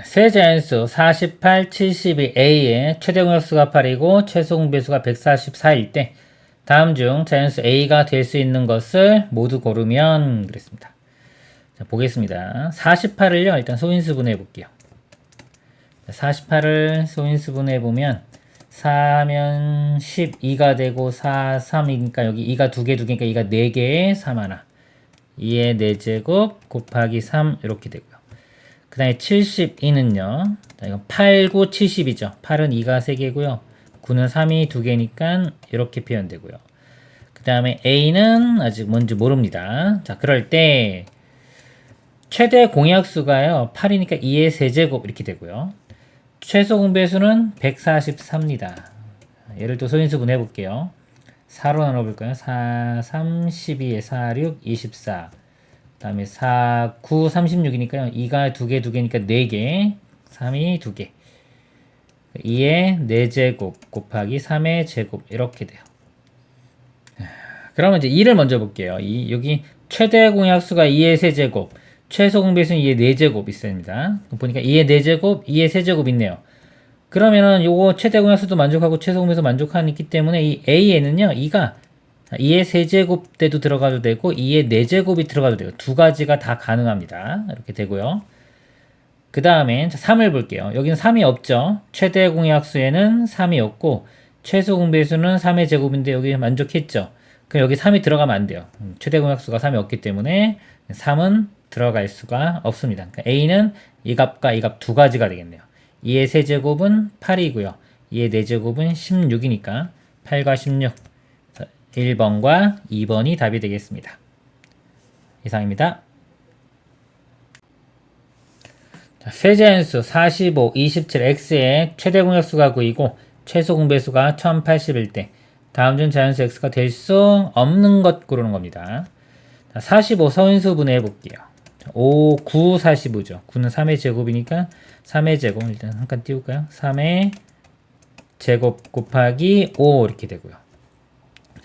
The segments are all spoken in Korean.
세 자연수 48, 72A의 최대 공약수가 8이고 최소 공배수가 144일 때 다음 중 자연수 A가 될 수 있는 것을 모두 고르면 그랬습니다. 자, 보겠습니다. 48을요 일단 소인수 분해해 볼게요. 48을 소인수 분해해 보면 4면 12가 되고 4, 3이니까 여기 2가 2개, 2개니까 2가 4개에 3 하나 2의 4제곱 곱하기 3 이렇게 되고요. 그 다음에 72는요. 이건 8, 9, 70이죠. 8은 2가 3개고요. 9는 3이 2개니까 이렇게 표현되고요. 그 다음에 A는 아직 뭔지 모릅니다. 자, 그럴 때 최대 공약수가요. 8이니까 2의 세제곱 이렇게 되고요. 최소 공배수는 144입니다. 얘를 또 소인수분 해볼게요. 4로 나눠볼까요? 4, 3, 12에 4, 6, 24. 그 다음에 4, 9, 36이니까요. 2가 2개, 2개니까 4개. 3이 2개. 2의 4제곱 곱하기 3의 제곱. 이렇게 돼요. 그러면 이제 2를 먼저 볼게요. 여기 최대 공약수가 2의 세제곱. 최소 공배수는 2의 4제곱 있습니다. 보니까 2의 4제곱, 2의 세제곱 있네요. 그러면은 요거 최대 공약수도 만족하고 최소 공배수 만족하기 때문에 이 A에는요. 2의 세제곱 때도 들어가도 되고 2의 4제곱이 들어가도 돼요. 두 가지가 다 가능합니다. 이렇게 되고요. 그 다음에 3을 볼게요. 여기는 3이 없죠. 최대 공약수에는 3이 없고 최소 공배수는 3의 제곱인데 여기 만족했죠. 그럼 여기 3이 들어가면 안 돼요. 최대 공약수가 3이 없기 때문에 3은 들어갈 수가 없습니다. 그러니까 A는 이 값과 이 값 두 가지가 되겠네요. 2의 세제곱은 8이고요. 2의 4제곱은 16이니까 8과 16 1번과 2번이 답이 되겠습니다. 이상입니다. 세제한수 45, 27x의 최대 공약수가 9이고 최소 공배수가 1080일 때 다음 중 자연수 x가 될 수 없는 것 고르는 겁니다. 45 서인수 분해해 볼게요. 5, 9, 45죠. 9는 3의 제곱이니까 3의 제곱 일단 한 칸 띄울까요? 3의 제곱 곱하기 5 이렇게 되고요.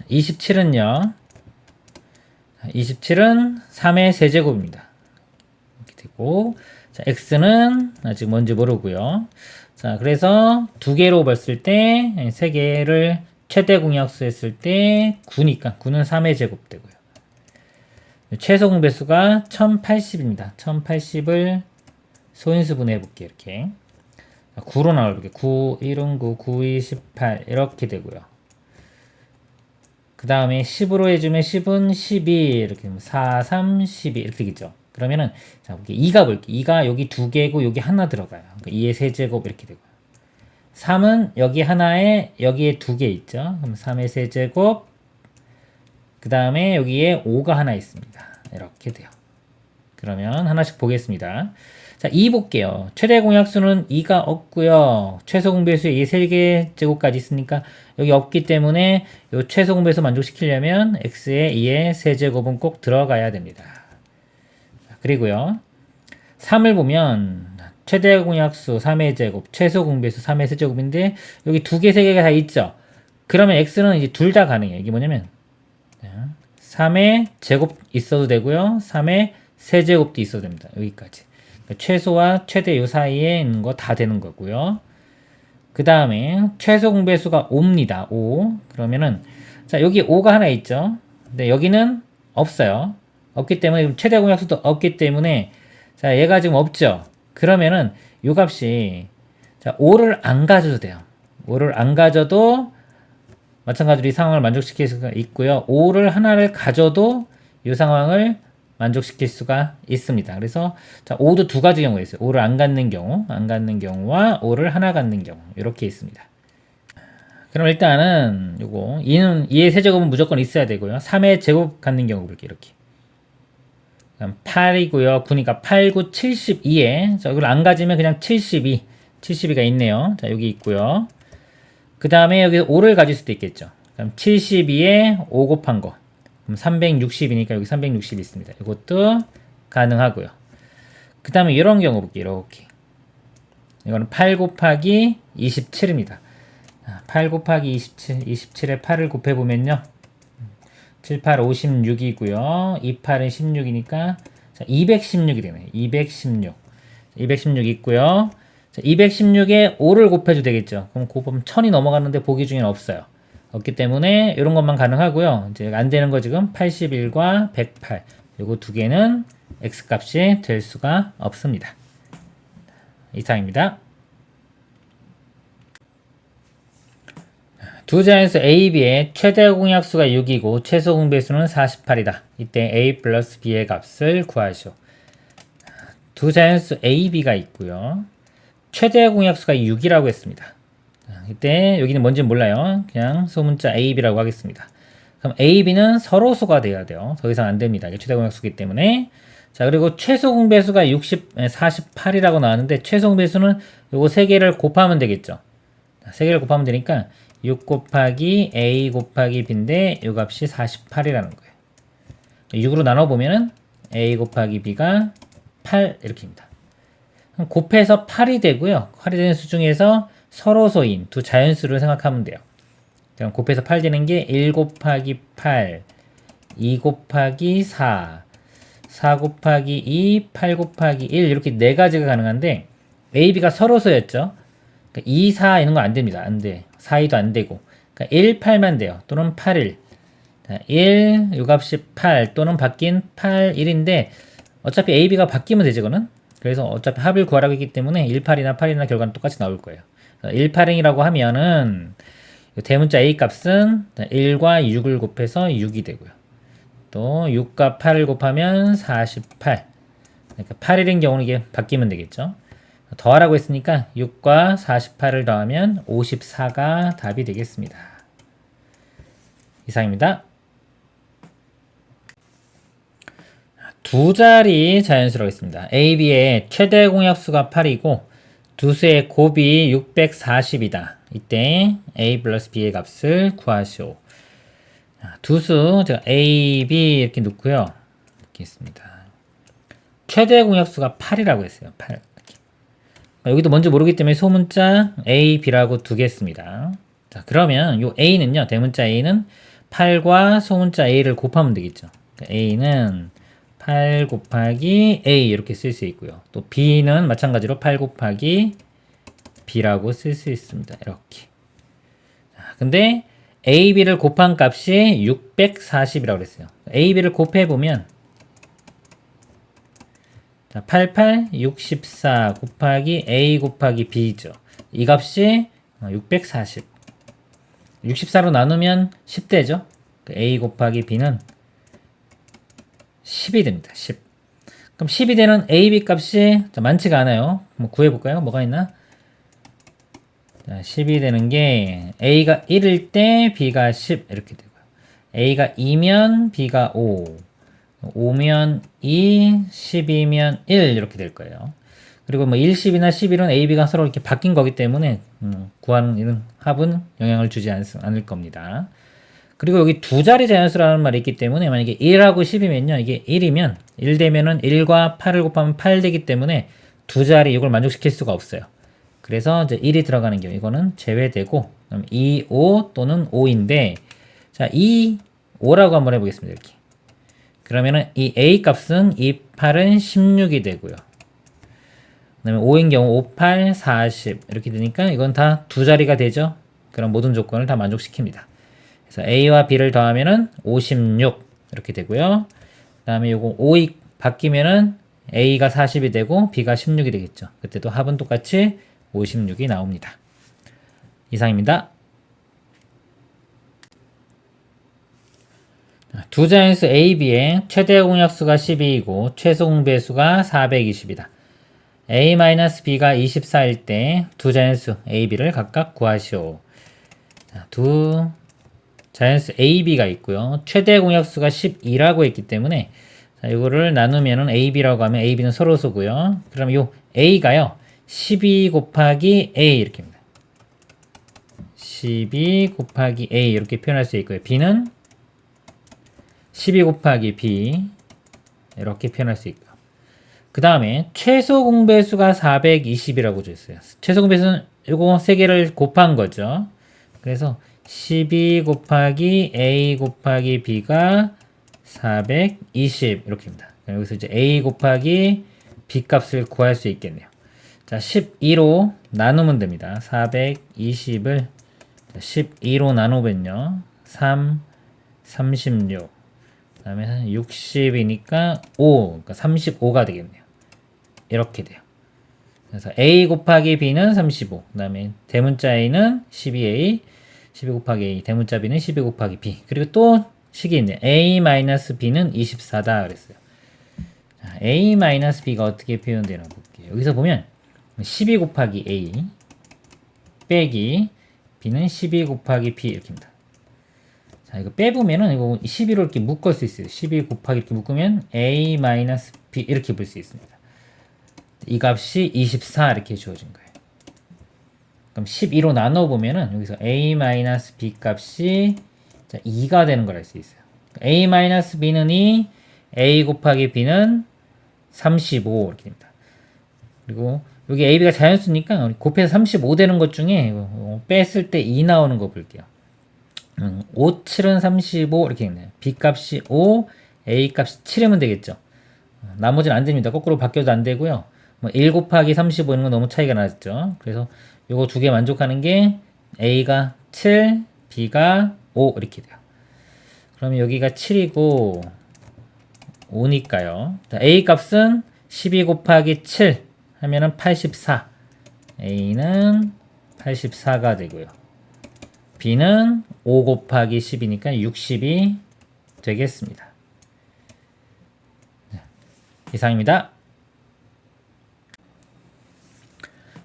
27은요. 27은 3의 세제곱입니다. 이렇게 되고 자, x는 아직 뭔지 모르고요. 자, 그래서 두 개로 봤을 때 세 개를 최대 공약수 했을 때 9니까 9는 3의 제곱 되고요. 최소 공배수가 1080입니다. 1080을 소인수 분해해 볼게요. 이렇게 9로 나올게요. 9, 1은 9, 9, 2, 18 이렇게 되고요. 그 다음에 10으로 해주면 10은 12 이렇게 되면 4, 3, 12 이렇게 되겠죠. 그러면은 자, 2가 볼게요. 2가 여기 두 개고 여기 하나 들어가요. 그러니까 2의 세제곱 이렇게 되고요. 3은 여기 하나에 여기에 두 개 있죠. 그럼 3의 세제곱 그 다음에 여기에 5가 하나 있습니다. 이렇게 돼요. 그러면 하나씩 보겠습니다. 자, 2 볼게요. 최대 공약수는 2가 없고요. 최소 공배수에 이 3개 제곱까지 있으니까 여기 없기 때문에 이 최소 공배수 만족시키려면 x에 2의 세제곱은 꼭 들어가야 됩니다. 자, 그리고요. 3을 보면 최대 공약수 3의 제곱, 최소 공배수 3의 세제곱인데 여기 두 개, 세 개가 다 있죠. 그러면 x는 이제 둘 다 가능해요. 이게 뭐냐면 3의 제곱 있어도 되고요. 3의 세제곱도 있어도 됩니다. 여기까지. 그러니까 최소와 최대 요 사이에 있는 거 다 되는 거고요. 그 다음에 최소 공배수가 5입니다. 5. 그러면은 자, 여기 5가 하나 있죠. 근데 여기는 없어요. 없기 때문에 최대 공약수도 없기 때문에 자, 얘가 지금 없죠. 그러면은 요 값이 자, 5를 안 가져도 돼요. 5를 안 가져도 마찬가지로 이 상황을 만족시킬 수가 있고요. 5를 하나를 가져도 이 상황을 만족시킬 수가 있습니다. 그래서 자, 5도 두 가지 경우가 있어요. 5를 안 갖는 경우와 5를 하나 갖는 경우 이렇게 있습니다. 그럼 일단은 요거 2의 세제곱은 무조건 있어야 되고요. 3의 제곱 갖는 경우 볼게요. 이렇게 8이고요. 9니까 8, 9, 72에 자, 이걸 안 가지면 그냥 72가 있네요. 자, 여기 있고요. 그 다음에 여기 5를 가질 수도 있겠죠. 그럼 72에 5 곱한 거. 그럼 360이니까 여기 360이 있습니다. 이것도 가능하고요. 그 다음에 이런 경우 볼게요. 이렇게. 이거는 8 곱하기 27입니다. 8 곱하기 27, 27에 8을 곱해보면요. 7, 8, 56이고요. 2, 8은 16이니까 216이 되네요. 216. 216 있고요. 자, 216에 5를 곱해도 되겠죠. 그럼 곱하면 1000이 넘어가는데 보기 중에는 없어요. 없기 때문에 이런 것만 가능하고요. 이제 안 되는 거 지금 81과 108. 요거 두 개는 x 값이 될 수가 없습니다. 이상입니다. 두 자연수 A, B의 최대 공약수가 6이고 최소 공배수는 48이다. 이때 A 플러스 B의 값을 구하시오. 두 자연수 A, B가 있고요. 최대 공약수가 6이라고 했습니다. 이때 여기는 뭔지 몰라요. 그냥 소문자 A, B라고 하겠습니다. 그럼 A, B는 서로소가 돼야 돼요. 더 이상 안 됩니다. 이게 최대 공약수이기 때문에. 자, 그리고 최소 공배수가 48이라고 나왔는데 최소 공배수는 요거 세 개를 곱하면 되겠죠. 세 개를 곱하면 되니까 6 곱하기 A 곱하기 B인데 요 값이 48이라는 거예요. 6으로 나눠보면은 A 곱하기 B가 8 이렇게입니다. 곱해서 8이 되고요. 8이 되는 수 중에서 서로소인 두 자연수를 생각하면 돼요. 그럼 곱해서 8 되는 게 1 곱하기 8, 2 곱하기 4, 4 곱하기 2, 8 곱하기 1 이렇게 네 가지가 가능한데 A, B가 서로소였죠. 그러니까 2, 4 이런 거 안 됩니다. 안 돼. 4, 2도 안 되고. 그러니까 1, 8만 돼요. 또는 8, 1. 1, 요 값이 8 또는 바뀐 8, 1인데 어차피 A, B가 바뀌면 되지 이거는. 그래서 어차피 합을 구하라고 했기 때문에 1, 8이나 8이나 결과는 똑같이 나올 거예요. 1, 8이라고 하면은 대문자 A 값은 1과 6을 곱해서 6이 되고요. 또 6과 8을 곱하면 48. 그러니까 8일인 경우는 이게 바뀌면 되겠죠. 더하라고 했으니까 6과 48을 더하면 54가 답이 되겠습니다. 이상입니다. 두 자리 자연수라고 있습니다. A, B의 최대 공약수가 8이고 두 수의 곱이 640이다. 이때 A 플러스 B의 값을 구하시오. 두 수, 제가 A, B 이렇게 놓고요. 이렇게 있습니다. 최대 공약수가 8이라고 했어요. 8. 여기도 뭔지 모르기 때문에 소문자 A, B라고 두겠습니다. 자, 그러면 요 A는요, 대문자 A는 8과 소문자 A를 곱하면 되겠죠. A는 8 곱하기 A 이렇게 쓸 수 있고요. 또 B는 마찬가지로 8 곱하기 B라고 쓸 수 있습니다. 이렇게. 자, 근데 A, B를 곱한 값이 640이라고 그랬어요. A, B를 곱해보면 88, 64 곱하기 A 곱하기 B죠. 이 값이 640. 64로 나누면 10되죠. A 곱하기 B는 10이 됩니다. 10. 그럼 10이 되는 A, B 값이 많지가 않아요. 한번 구해볼까요? 뭐가 있나? 자, 10이 되는 게 A가 1일 때 B가 10 이렇게 되고요. A가 2면 B가 5. 5면 2, 10이면 1 이렇게 될 거예요. 그리고 뭐 1, 10이나 11은 A, B가 서로 이렇게 바뀐 거기 때문에 구하는 이런 합은 영향을 주지 않을 겁니다. 그리고 여기 두 자리 자연수라는 말이 있기 때문에 만약에 1하고 10이면요. 이게 1이면 1 되면은 1과 8을 곱하면 8 되기 때문에 두 자리 이걸 만족시킬 수가 없어요. 그래서 이제 1이 들어가는 경우 이거는 제외되고 2, 5 또는 5인데 자, 2, 5라고 한번 해보겠습니다. 이렇게. 그러면은 이 A 값은 2, 8은 16이 되고요. 그 다음에 5인 경우 5, 8, 40 이렇게 되니까 이건 다 두 자리가 되죠. 그런 모든 조건을 다 만족시킵니다. 그래서 A와 B를 더하면은 56 이렇게 되고요. 그 다음에 요거 5이 바뀌면은 A가 40이 되고 B가 16이 되겠죠. 그때도 합은 똑같이 56이 나옵니다. 이상입니다. 두 자연수 A, B의 최대 공약수가 12이고 최소 공배수가 420이다. A-B가 24일 때 두 자연수 A, B를 각각 구하시오. 자, 두 자연수 A, B가 있고요. 최대 공약수가 12라고 했기 때문에 자, 이거를 나누면은 A, B라고 하면 A, B는 서로소고요. 그럼 요 A가요. 12 곱하기 A 이렇게입니다. 12 곱하기 A 이렇게 표현할 수 있고요. B는 12 곱하기 B 이렇게 표현할 수 있고요. 그 다음에 최소 공배수가 420이라고 줬어요. 최소 공배수는 요거 세 개를 곱한 거죠. 그래서 12 곱하기 A 곱하기 B가 420 이렇게입니다. 여기서 이제 A 곱하기 b 값을 구할 수 있겠네요. 자, 12로 나누면 됩니다. 420을 12로 나누면요. 3, 36, 그 다음에 60이니까 5, 그러니까 35가 되겠네요. 이렇게 돼요. 그래서 a 곱하기 b는 35, 그 다음에 대문자 a는 12a, 12 곱하기 a, 대문자 b는 12 곱하기 b. 그리고 또 식이 있네요. a-b는 24다 그랬어요. 자, a-b가 어떻게 표현되나 볼게요. 여기서 보면 12 곱하기 a 빼기 b는 12 곱하기 b 이렇게입니다. 자, 이거 빼보면은 이거 12로 이렇게 묶을 수 있어요. 12 곱하기 이렇게 묶으면 a-b 이렇게 볼 수 있습니다. 이 값이 24 이렇게 주어진 거예요. 그럼 12로 나눠보면은 여기서 a-b 값이 2가 되는 걸 알 수 있어요. a-b는 2, a 곱하기 b는 35 이렇게 됩니다. 그리고 여기 ab가 자연수니까 곱해서 35 되는 것 중에 뺐을 때 2 나오는 거 볼게요. 5, 7은 35 이렇게 있네요. b 값이 5, a 값이 7이면 되겠죠. 나머지는 안 됩니다. 거꾸로 바뀌어도 안 되고요. 1 곱하기 35 이런 건 너무 차이가 나죠. 그래서 요거 두 개 만족하는 게 a가 7, b가 5 이렇게 돼요. 그러면 여기가 7이고 5니까요. 자, a 값은 12 곱하기 7 하면은 84. a는 84가 되고요. b는 5 곱하기 10이니까 60이 되겠습니다. 이상입니다.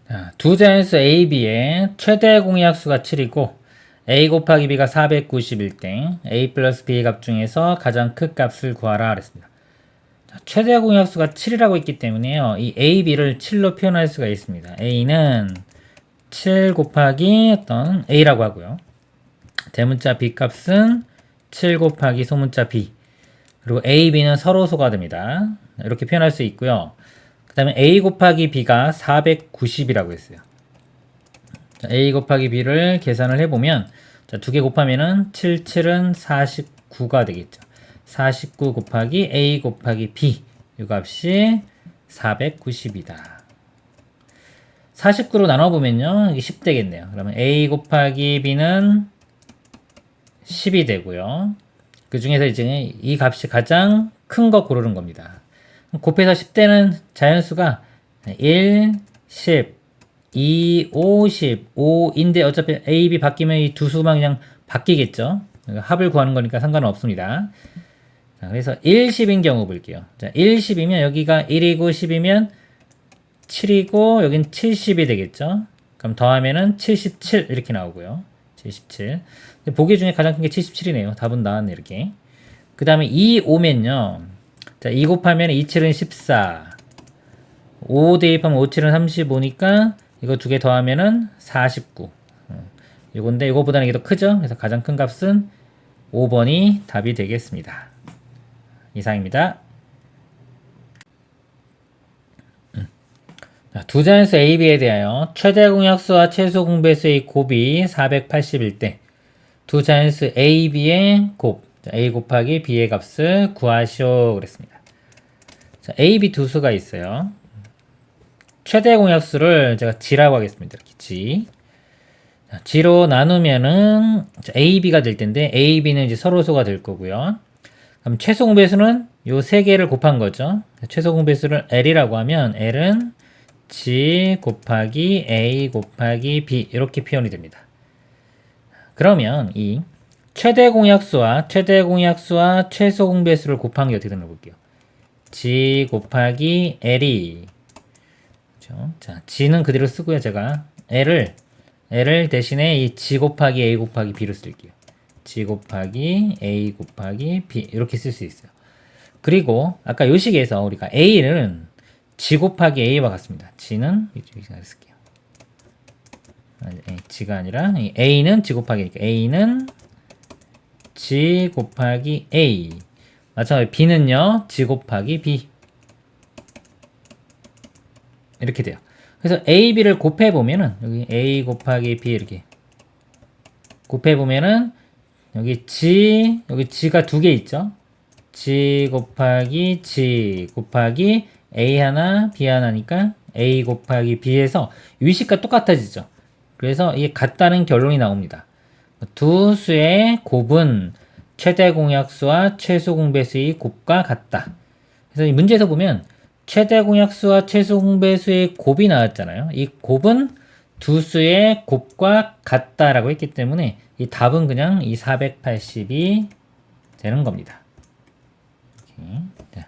자, 두 자연수 a, b의 최대 공약수가 7이고 a 곱하기 b가 491 때 a 플러스 b의 값 중에서 가장 큰 값을 구하라 그랬습니다. 자, 최대 공약수가 7이라고 있기 때문에요. 이 a, b를 7로 표현할 수가 있습니다. a는 7 곱하기 어떤 a라고 하고요. 대문자 b 값은 7 곱하기 소문자 b. 그리고 a, b는 서로 소가 됩니다. 이렇게 표현할 수 있고요. 그 다음에 a 곱하기 b가 490이라고 했어요. 자, a 곱하기 b를 계산을 해보면 두 개 곱하면은 7, 7은 49가 되겠죠. 49 곱하기 a 곱하기 b 이 값이 490이다. 49로 나눠보면요. 이게 10 되겠네요. 그러면 a 곱하기 b는 10이 되고요. 그 중에서 이제 이 값이 가장 큰 거 고르는 겁니다. 곱해서 10대는 자연수가 1, 10, 2, 5, 10, 5인데 어차피 A, B 바뀌면 이 두 수만 그냥 바뀌겠죠. 합을 구하는 거니까 상관은 없습니다. 자, 그래서 1, 10인 경우 볼게요. 자, 1, 10이면 여기가 1이고 10이면 7이고 여긴 70이 되겠죠. 그럼 더하면은 77 이렇게 나오고요. 77. 보기 중에 가장 큰 게 77이네요. 답은 나왔네 이렇게. 그 다음에 2, 5면요. 자, 2 곱하면 2, 7은 14. 5 대입하면 5, 7은 35니까 이거 두 개 더하면은 49. 이건데 이거보다는 이게 더 크죠? 그래서 가장 큰 값은 5번이 답이 되겠습니다. 이상입니다. 자, 두 자연수 A, B에 대하여 최대 공약수와 최소 공배수의 곱이 481 때 두 자연수 A, B의 곱 A 곱하기 B의 값을 구하시오 그랬습니다. 자, A, B 두 수가 있어요. 최대 공약수를 제가 G라고 하겠습니다. 이렇게 G. 자, G로 나누면은 A, B가 될 텐데 A, B는 이제 서로소가 될 거고요. 그럼 최소 공배수는 요 세 개를 곱한 거죠. 최소 공배수를 L이라고 하면 L은 G 곱하기 A 곱하기 B 이렇게 표현이 됩니다. 그러면 이 최대 공약수와 최소 공배수를 곱한 게 어떻게 되나 볼게요. G 곱하기 L이 그렇죠? 자, G는 그대로 쓰고요. 제가 L을 대신에 이 G 곱하기 A 곱하기 B로 쓸게요. G 곱하기 A 곱하기 B 이렇게 쓸 수 있어요. 그리고 아까 요 식에서 우리가 A는 G 곱하기 A와 같습니다. G는 이쪽에 쓸게요. G가 아니라 A는 G 곱하기니까 A는 G 곱하기 A. 마찬가지로 B는요 G 곱하기 B 이렇게 돼요. 그래서 A, B를 곱해보면은 여기 A 곱하기 B 이렇게 곱해보면은 여기 G가 두 개 있죠. G 곱하기 G 곱하기 A 하나, B 하나니까 A 곱하기 B에서 위식과 똑같아지죠. 그래서 이게 같다는 결론이 나옵니다. 두 수의 곱은 최대 공약수와 최소 공배수의 곱과 같다. 그래서 이 문제에서 보면 최대 공약수와 최소 공배수의 곱이 나왔잖아요. 이 곱은 두 수의 곱과 같다라고 했기 때문에 이 답은 그냥 이 480이 되는 겁니다. 자,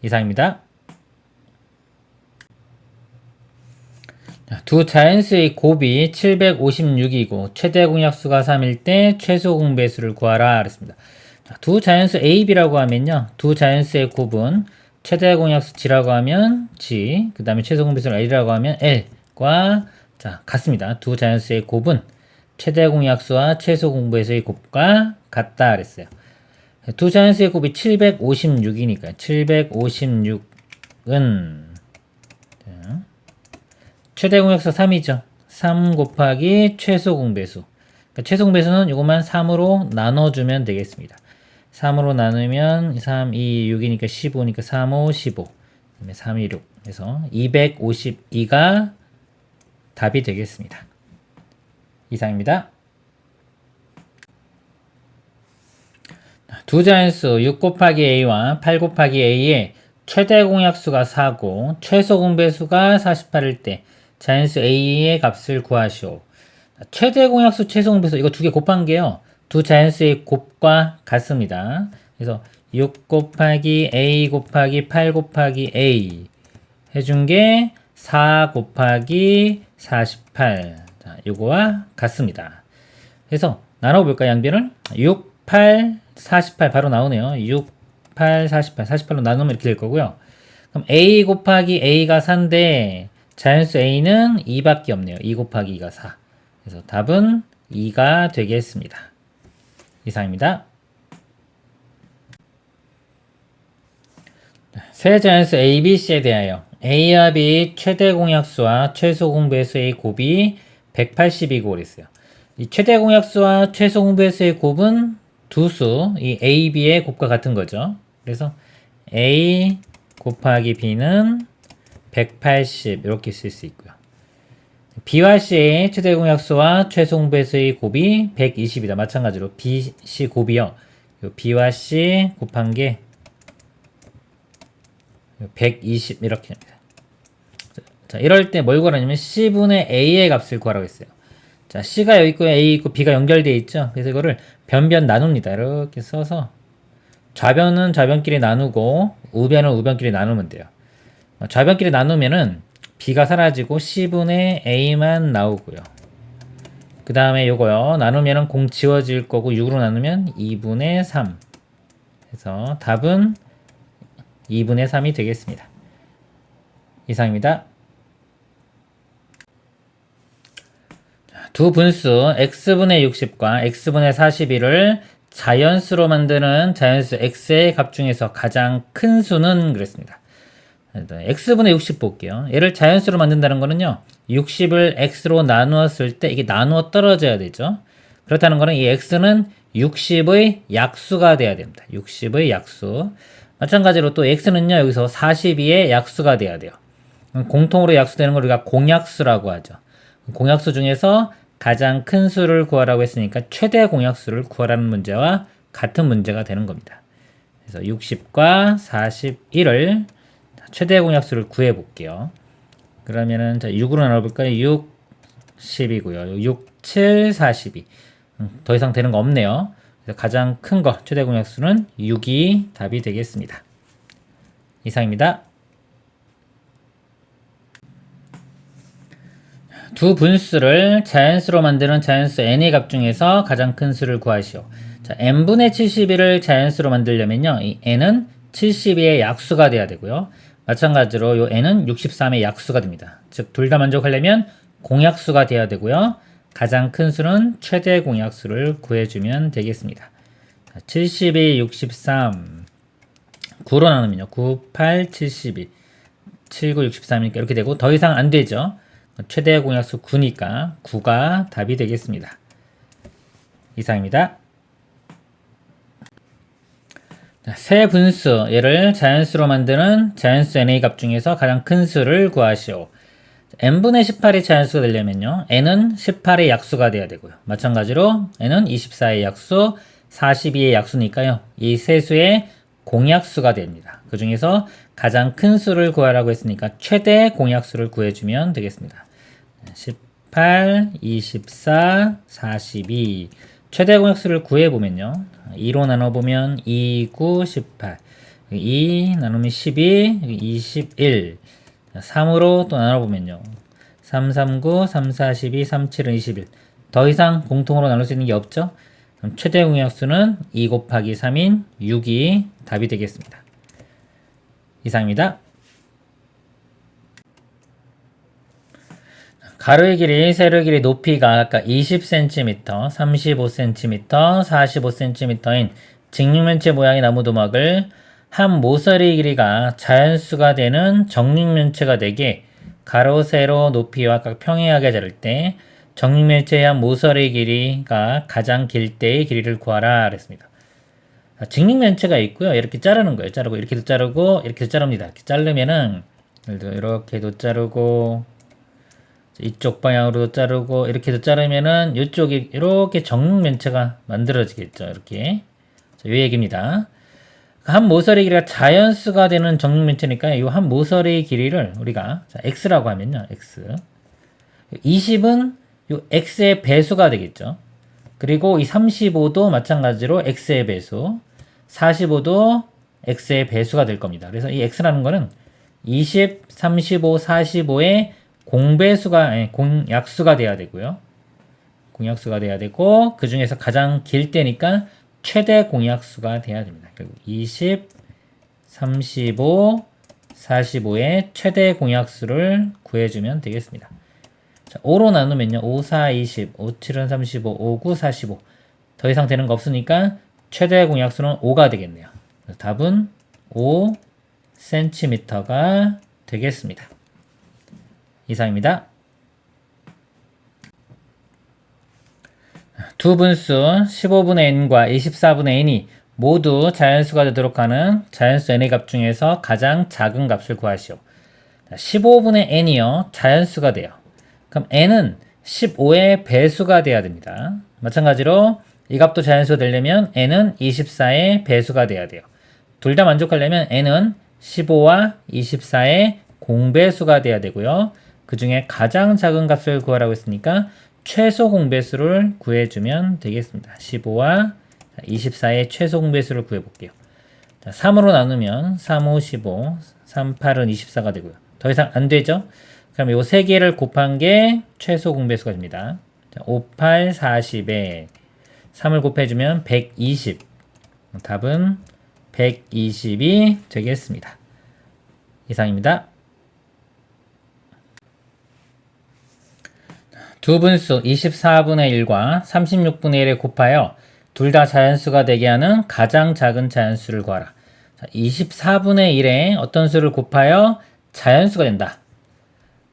이상입니다. 두 자연수의 곱이 756이고 최대 공약수가 3일 때 최소 공배수를 구하라 그랬습니다. 두 자연수 A, B라고 하면요. 두 자연수의 곱은 최대 공약수 G라고 하면 G, 그 다음에 최소 공배수를 L이라고 하면 L과 같습니다. 두 자연수의 곱은 최대 공약수와 최소 공배수의 곱과 같다 그랬어요. 두 자연수의 곱이 756이니까 756은 최대 공약수 3이죠. 3 곱하기 최소 공배수. 그러니까 최소 공배수는 이것만 3으로 나눠주면 되겠습니다. 3으로 나누면 3, 2, 6이니까 15니까 3, 5, 15. 그다음에 3, 2, 6. 그래서 252가 답이 되겠습니다. 이상입니다. 두 자연수 6 곱하기 A와 8 곱하기 A의 최대 공약수가 4고 최소 공배수가 48일 때 자연수 A의 값을 구하시오. 최대 공약수, 최소 공배수 이거 두 개 곱한 게요. 두 자연수의 곱과 같습니다. 그래서 6 곱하기 A 곱하기 8 곱하기 A 해준 게 4 곱하기 48. 자, 요거와 같습니다. 그래서 나눠볼까요, 양변을? 6, 8, 48 바로 나오네요. 6, 8, 48. 48로 나누면 이렇게 될 거고요. 그럼 A 곱하기 A가 4인데 자연수 A는 2밖에 없네요. 2 곱하기 2가 4. 그래서 답은 2가 되겠습니다. 이상입니다. 세 자연수 A, B, C에 대하여 A와 B 최대 공약수와 최소 공배수의 곱이 180이고 그랬어요. 이 최대 공약수와 최소 공배수의 곱은 두 수, 이 A, B의 곱과 같은 거죠. 그래서 A 곱하기 B는 180 이렇게 쓸 수 있고요. B와 C의 최대 공약수와 최소 공배수의 곱이 120이다. 마찬가지로 B, C 곱이요. B와 C 곱한 게 120 이렇게 됩니다. 자, 이럴 때 뭘 구하냐면 C분의 A의 값을 구하라고 했어요. 자, C가 여기 있고 A 있고 B가 연결되어 있죠. 그래서 이거를 변변 나눕니다. 이렇게 써서 좌변은 좌변끼리 나누고 우변은 우변끼리 나누면 돼요. 좌변끼리 나누면은 B가 사라지고 C분의 A만 나오고요. 그 다음에 요거요. 나누면은 공 지워질 거고 6으로 나누면 2분의 3. 그래서 답은 2분의 3이 되겠습니다. 이상입니다. 두 분수 x분의 60과 x분의 41을 자연수로 만드는 자연수 x의 값 중에서 가장 큰 수는 그랬습니다. x분의 60 볼게요. 얘를 자연수로 만든다는 거는요. 60을 x로 나누었을 때 이게 나누어 떨어져야 되죠. 그렇다는 거는 이 x는 60의 약수가 돼야 됩니다. 60의 약수. 마찬가지로 또 x는요. 여기서 42의 약수가 돼야 돼요. 공통으로 약수되는 걸 우리가 공약수라고 하죠. 공약수 중에서 가장 큰 수를 구하라고 했으니까 최대 공약수를 구하라는 문제와 같은 문제가 되는 겁니다. 그래서 60과 41을 최대 공약수를 구해 볼게요. 그러면은 6으로 나눠볼까요? 6, 10이고요. 6, 7, 42. 더 이상 되는 거 없네요. 그래서 가장 큰 거 최대 공약수는 6이 답이 되겠습니다. 이상입니다. 두 분수를 자연수로 만드는 자연수 n의 값 중에서 가장 큰 수를 구하시오. 자, n분의 71을 자연수로 만들려면요. 이 n은 72의 약수가 돼야 되고요. 마찬가지로 요 n은 63의 약수가 됩니다. 즉, 둘 다 만족하려면 공약수가 돼야 되고요. 가장 큰 수는 최대 공약수를 구해주면 되겠습니다. 자, 72, 63, 9로 나누면요. 9, 8, 72, 7, 9, 63이니까 이렇게 되고 더 이상 안 되죠. 최대 공약수 9니까 9가 답이 되겠습니다. 이상입니다. 세 분수, 얘를 자연수로 만드는 자연수 NA 값 중에서 가장 큰 수를 구하시오. n분의 18이 자연수가 되려면요. n은 18의 약수가 돼야 되고요. 마찬가지로 n은 24의 약수, 42의 약수니까요. 이 세 수의 공약수가 됩니다. 그 중에서 가장 큰 수를 구하라고 했으니까 최대 공약수를 구해주면 되겠습니다. 18, 24, 42. 최대 공약수를 구해보면요. 2로 나눠보면 2, 9, 18. 2 나누면 12, 21. 3으로 또 나눠보면요. 3, 3, 9, 3, 4, 12, 3, 7은 21. 더 이상 공통으로 나눌 수 있는 게 없죠? 그럼 최대 공약수는 2 곱하기 3인 6이 답이 되겠습니다. 이상입니다. 가로의 길이, 세로의 길이, 높이가 아까 20cm, 35cm, 45cm인 직육면체 모양의 나무도막을 한 모서리 길이가 자연수가 되는 정육면체가 되게 가로, 세로, 높이와 각 평행하게 자를 때 정육면체의 한 모서리 길이가 가장 길 때의 길이를 구하라 그랬습니다. 직육면체가 있고요. 이렇게 자르는 거예요. 자르고 이렇게도 자르고 이렇게도 자릅니다. 이렇게 자르면은 예를 들어 이렇게도 자르고 이쪽 방향으로도 자르고 이렇게도 자르면은 이쪽이 이렇게 정육면체가 만들어지겠죠. 이렇게 이 얘기입니다. 한 모서리 길이가 자연수가 되는 정육면체니까 이 한 모서리 길이를 우리가 x라고 하면요. x 20은 이 x의 배수가 되겠죠. 그리고 이 35도 마찬가지로 x의 배수, 45도 x의 배수가 될 겁니다. 그래서 이 x라는 거는 20, 35, 45의 공배수가, 공약수가 돼야 되고요. 공약수가 돼야 되고, 그 중에서 가장 길 때니까 최대 공약수가 돼야 됩니다. 그리고 20, 35, 45의 최대 공약수를 구해주면 되겠습니다. 자, 5로 나누면요. 5, 4, 20, 5, 7은 35, 5, 9, 45. 더 이상 되는 거 없으니까 최대 공약수는 5가 되겠네요. 답은 5cm가 되겠습니다. 이상입니다. 두 분수 15분의 n과 24분의 n이 모두 자연수가 되도록 하는 자연수 n의 값 중에서 가장 작은 값을 구하시오. 15분의 n이요. 자연수가 돼요. 그럼 n은 15의 배수가 돼야 됩니다. 마찬가지로 이 값도 자연수가 되려면 n은 24의 배수가 돼야 돼요. 둘 다 만족하려면 n은 15와 24의 공배수가 돼야 되고요. 그 중에 가장 작은 값을 구하라고 했으니까 최소 공배수를 구해주면 되겠습니다. 15와 24의 최소 공배수를 구해볼게요. 자, 3으로 나누면 3, 5, 15, 3, 8은 24가 되고요. 더 이상 안 되죠? 그럼 요 세 개를 곱한 게 최소 공배수가 됩니다. 자, 5, 8, 40에 3을 곱해주면 120. 답은 120이 되겠습니다. 이상입니다. 두 분수 24분의 1과 36분의 1을 곱하여 둘 다 자연수가 되게 하는 가장 작은 자연수를 구하라. 자, 24분의 1에 어떤 수를 곱하여 자연수가 된다.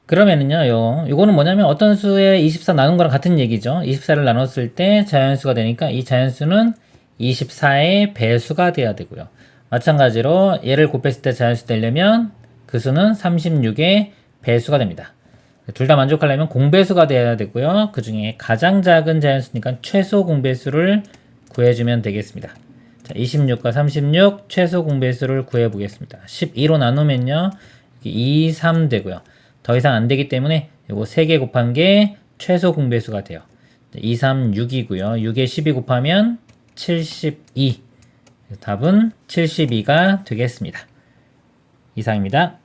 그러면은요, 요거는 뭐냐면 어떤 수에 24 나눈 거랑 같은 얘기죠. 24를 나눴을 때 자연수가 되니까 이 자연수는 24의 배수가 돼야 되고요. 마찬가지로 얘를 곱했을 때 자연수 되려면 그 수는 36의 배수가 됩니다. 둘 다 만족하려면 공배수가 돼야 되고요. 그 중에 가장 작은 자연수니까 최소 공배수를 구해주면 되겠습니다. 자, 26과 36 최소 공배수를 구해보겠습니다. 12로 나누면요. 2, 3 되고요. 더 이상 안 되기 때문에 이거 3개 곱한 게 최소 공배수가 돼요. 2, 3, 6이고요. 6에 12 곱하면 72. 답은 72가 되겠습니다. 이상입니다.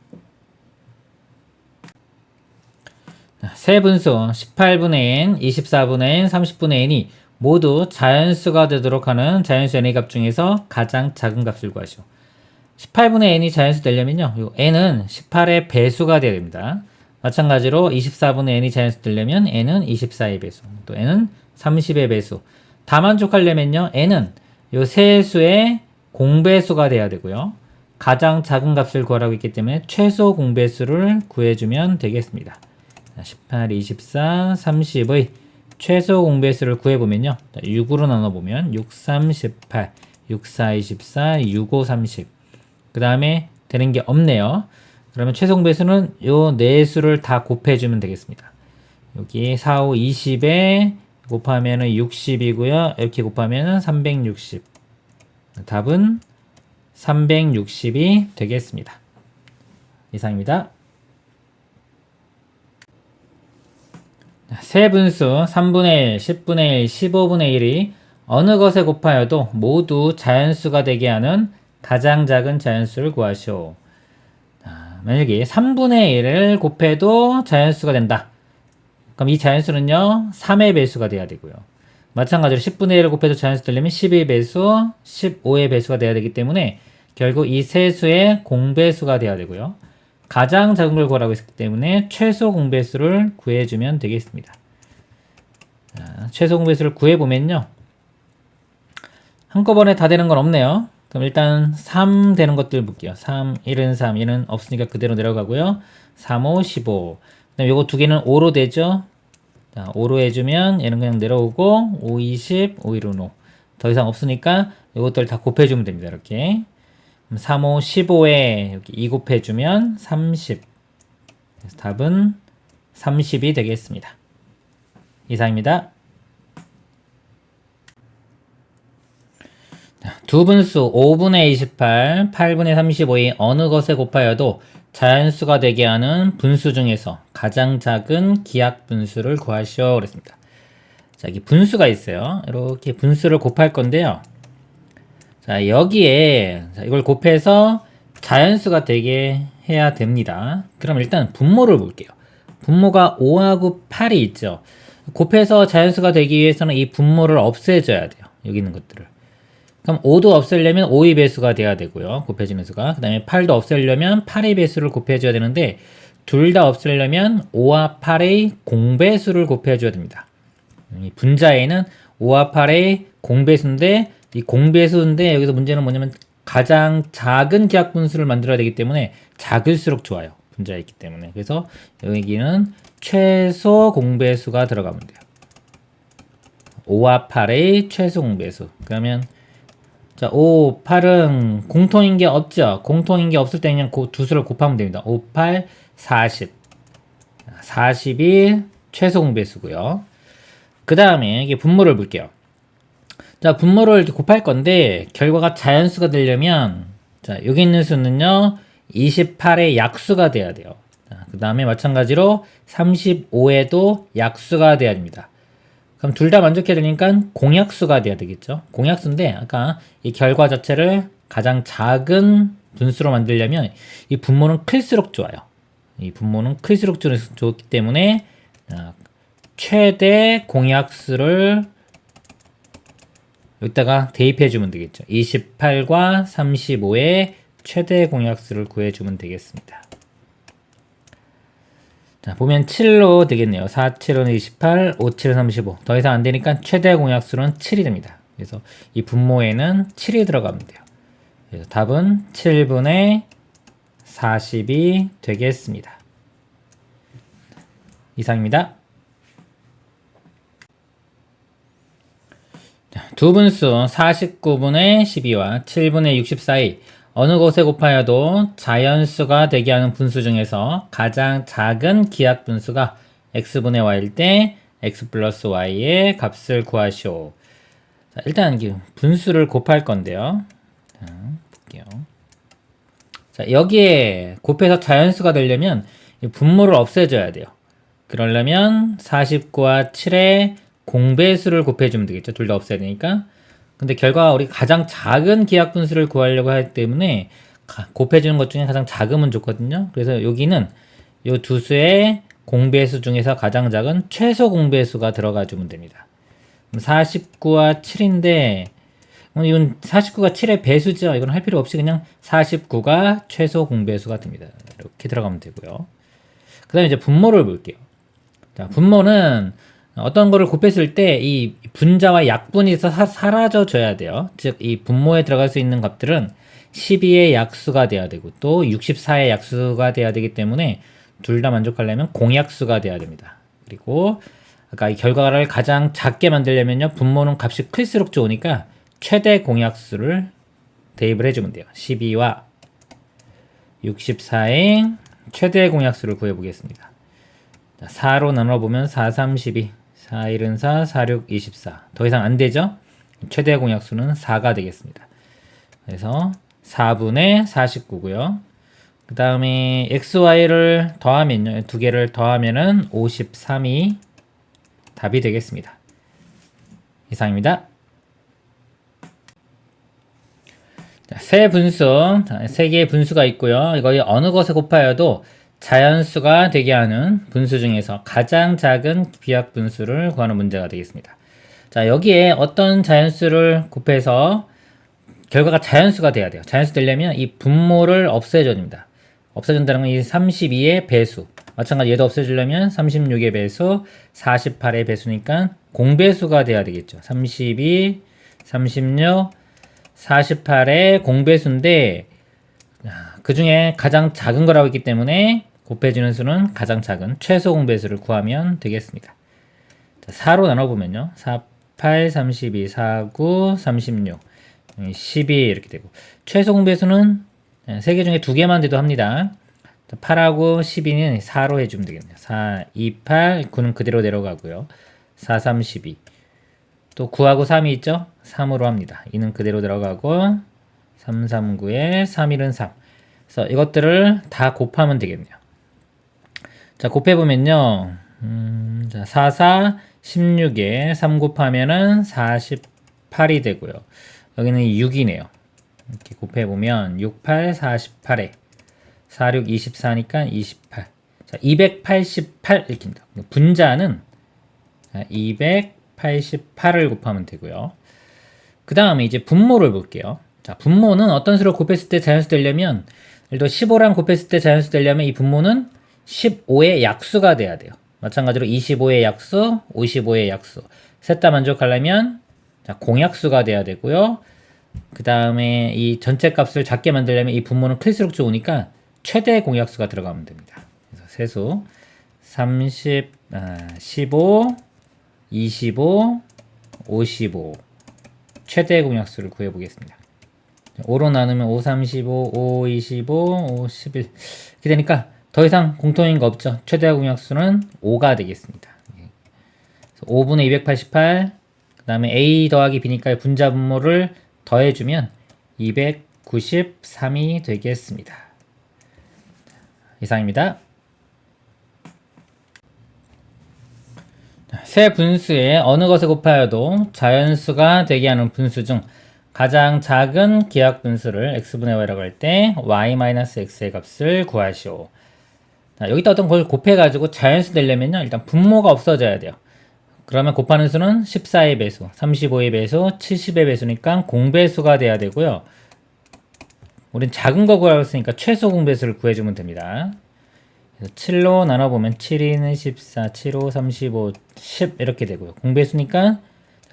세 분수 18분의 n, 24분의 n, 30분의 n이 모두 자연수가 되도록 하는 자연수 n의 값 중에서 가장 작은 값을 구하시오. 18분의 n이 자연수 되려면요. 요 n은 18의 배수가 되어야 됩니다. 마찬가지로 24분의 n이 자연수 되려면 n은 24의 배수, 또 n은 30의 배수. 다 만족하려면요. n은 요 세 수의 공배수가 돼야 되고요. 가장 작은 값을 구하라고 했기 때문에 최소 공배수를 구해주면 되겠습니다. 18, 24, 30의 최소 공배수를 구해보면요. 6으로 나눠보면 6, 3, 18. 6, 4, 24, 6, 5, 30. 그 다음에 되는 게 없네요. 그러면 최소 공배수는 요 네 수를 다 곱해주면 되겠습니다. 여기 4, 5, 20에 곱하면은 60이고요. 이렇게 곱하면은 360. 답은 360이 되겠습니다. 이상입니다. 세 분수 3분의 1, 10분의 1, 15분의 1이 어느 것에 곱하여도 모두 자연수가 되게 하는 가장 작은 자연수를 구하시오. 만약에 3분의 1을 곱해도 자연수가 된다. 그럼 이 자연수는요, 3의 배수가 돼야 되고요. 마찬가지로 10분의 1을 곱해도 자연수 되려면 12의 배수, 15의 배수가 돼야 되기 때문에 결국 이 세 수의 공배수가 돼야 되고요. 가장 작은 걸 구하라고 했기 때문에 최소 공배수를 구해주면 되겠습니다. 자, 최소 공배수를 구해보면요. 한꺼번에 다 되는 건 없네요. 그럼 일단 3 되는 것들 볼게요. 3, 1은 3, 1은 없으니까 그대로 내려가고요. 3, 5, 15. 그 다음에 요거 두 개는 5로 되죠. 자, 5로 해주면 얘는 그냥 내려오고 5, 20, 5, 1, 5. 더 이상 없으니까 요것들 다 곱해주면 됩니다. 이렇게. 3, 5, 15에 여기 2 곱해주면 30. 그래서 답은 30이 되겠습니다. 이상입니다. 두 분수 5분의 28, 8분의 35이 어느 것에 곱하여도 자연수가 되게 하는 분수 중에서 가장 작은 기하 분수를 구하시오. 그랬습니다. 자, 여기 분수가 있어요. 이렇게 분수를 곱할 건데요. 자, 여기에 이걸 곱해서 자연수가 되게 해야 됩니다. 그럼 일단 분모를 볼게요. 분모가 5하고 8이 있죠. 곱해서 자연수가 되기 위해서는 이 분모를 없애줘야 돼요. 여기 있는 것들을. 그럼 5도 없애려면 5의 배수가 돼야 되고요. 곱해지는 수가. 그 다음에 8도 없애려면 8의 배수를 곱해줘야 되는데 둘 다 없애려면 5와 8의 공배수를 곱해줘야 됩니다. 이 분자에는 5와 8의 공배수인데 이 공배수인데 여기서 문제는 뭐냐면 가장 작은 기하분수를 만들어야 되기 때문에 작을수록 좋아요. 분자에 있기 때문에. 그래서 여기는 최소 공배수가 들어가면 돼요. 5와 8의 최소 공배수. 그러면 자, 5, 8은 공통인 게 없죠. 공통인 게 없을 때 그냥 그 두 수를 곱하면 됩니다. 5, 8, 40. 40이 최소 공배수고요. 그 다음에 이게 분모를 볼게요. 자, 분모를 이렇게 곱할 건데 결과가 자연수가 되려면 자, 여기 있는 수는요. 28의 약수가 돼야 돼요. 그 다음에 마찬가지로 35에도 약수가 돼야 됩니다. 그럼 둘 다 만족해야 되니까 공약수가 돼야 되겠죠. 공약수인데 아까 이 결과 자체를 가장 작은 분수로 만들려면 이 분모는 클수록 좋아요. 이 분모는 클수록 좋기 때문에 최대 공약수를 여기다가 대입해 주면 되겠죠. 28과 35의 최대 공약수를 구해주면 되겠습니다. 자, 보면 7로 되겠네요. 4, 7은 28, 5, 7은 35. 더 이상 안 되니까 최대 공약수는 7이 됩니다. 그래서 이 분모에는 7이 들어가면 돼요. 그래서 답은 7분의 40이 되겠습니다. 이상입니다. 두 분수 49분의 12와 7분의 64이 어느 것에 곱하여도 자연수가 되게 하는 분수 중에서 가장 작은 기하 분수가 x분의 y일 때 x 플러스 y의 값을 구하시오. 자, 일단 분수를 곱할 건데요. 자, 볼게요. 자, 여기에 곱해서 자연수가 되려면 분모를 없애줘야 돼요. 그러려면 49와 7의 공배수를 곱해주면 되겠죠. 둘 다 없애야 되니까. 근데 결과 우리 가장 작은 기하 분수를 구하려고 하기 때문에 곱해주는 것 중에 가장 작으면 좋거든요. 그래서 여기는 이 두 수의 공배수 중에서 가장 작은 최소 공배수가 들어가 주면 됩니다. 49와 7인데 이건 49가 7의 배수죠. 이건 할 필요 없이 그냥 49가 최소 공배수가 됩니다. 이렇게 들어가면 되고요. 그 다음에 이제 분모를 볼게요. 자, 분모는 어떤 거를 곱했을 때 이 분자와 약분이 사라져 줘야 돼요. 즉, 이 분모에 들어갈 수 있는 값들은 12의 약수가 돼야 되고 또 64의 약수가 돼야 되기 때문에 둘 다 만족하려면 공약수가 돼야 됩니다. 그리고 아까 이 결과를 가장 작게 만들려면요. 분모는 값이 클수록 좋으니까 최대 공약수를 대입을 해주면 돼요. 12와 64의 최대 공약수를 구해보겠습니다. 4로 나눠보면 4, 3, 12, 4, 1은 4, 4, 6, 24. 더 이상 안 되죠? 최대 공약수는 4가 되겠습니다. 그래서 4분의 49고요. 그 다음에 XY를 더하면요. 두 개를 더하면은 53이 답이 되겠습니다. 이상입니다. 세 분수, 세 개의 분수가 있고요. 이거 어느 것에 곱하여도 자연수가 되게 하는 분수 중에서 가장 작은 비약 분수를 구하는 문제가 되겠습니다. 자, 여기에 어떤 자연수를 곱해서 결과가 자연수가 돼야 돼요. 자연수 되려면 이 분모를 없애줘야 됩니다. 없애준다는 건 이 32의 배수. 마찬가지 얘도 없애주려면 36의 배수, 48의 배수니까 공배수가 돼야 되겠죠. 32, 36, 48의 공배수인데 그 중에 가장 작은 거라고 했기 때문에 곱해지는 수는 가장 작은 최소 공배수를 구하면 되겠습니다. 자, 4로 나눠보면요. 4, 8, 32, 4, 9, 36, 12 이렇게 되고 최소 공배수는 3개 중에 2개만 돼도 합니다. 8하고 12는 4로 해주면 되겠네요. 4, 2, 8, 9는 그대로 내려가고요. 4, 3, 12. 또 9하고 3이 있죠? 3으로 합니다. 2는 그대로 들어가고 3, 3, 9에 3, 1은 3. 그래서 이것들을 다 곱하면 되겠네요. 자, 곱해보면요. 자, 4, 4, 16에 3 곱하면은 48이 되고요. 여기는 6이네요. 이렇게 곱해보면 6, 8, 48에 4, 6, 24니까 28. 자, 288 이렇게입니다. 분자는 288을 곱하면 되고요. 그 다음에 이제 분모를 볼게요. 자, 분모는 어떤 수를 곱했을 때 자연수 되려면, 예를 들어 15랑 곱했을 때 자연수 되려면 이 분모는 15의 약수가 돼야 돼요. 마찬가지로 25의 약수, 55의 약수. 셋 다 만족하려면 자, 공약수가 돼야 되고요. 그 다음에 이 전체 값을 작게 만들려면 이 분모는 클수록 좋으니까 최대 공약수가 들어가면 됩니다. 그래서 세수 30, 15, 25, 55 최대 공약수를 구해보겠습니다. 5로 나누면 5, 35, 5, 25, 5, 11 이렇게 되니까 더 이상 공통인 거 없죠. 최대 공약수는 5가 되겠습니다. 5분의 288, 그 다음에 a 더하기 b니까 분자 분모를 더해주면 293이 되겠습니다. 이상입니다. 세 분수의 어느 것에 곱하여도 자연수가 되게 하는 분수 중 가장 작은 기하 분수를 x분의 y라고 할 때 y-x의 값을 구하시오. 자, 여기다 어떤 걸 곱해가지고 자연수 되려면요. 일단 분모가 없어져야 돼요. 그러면 곱하는 수는 14의 배수, 35의 배수, 70의 배수니까 공배수가 돼야 되고요. 우린 작은 거 구하고 있으니까 최소 공배수를 구해주면 됩니다. 그래서 7로 나눠보면 7, 2는 14, 7, 5, 35, 10 이렇게 되고요. 공배수니까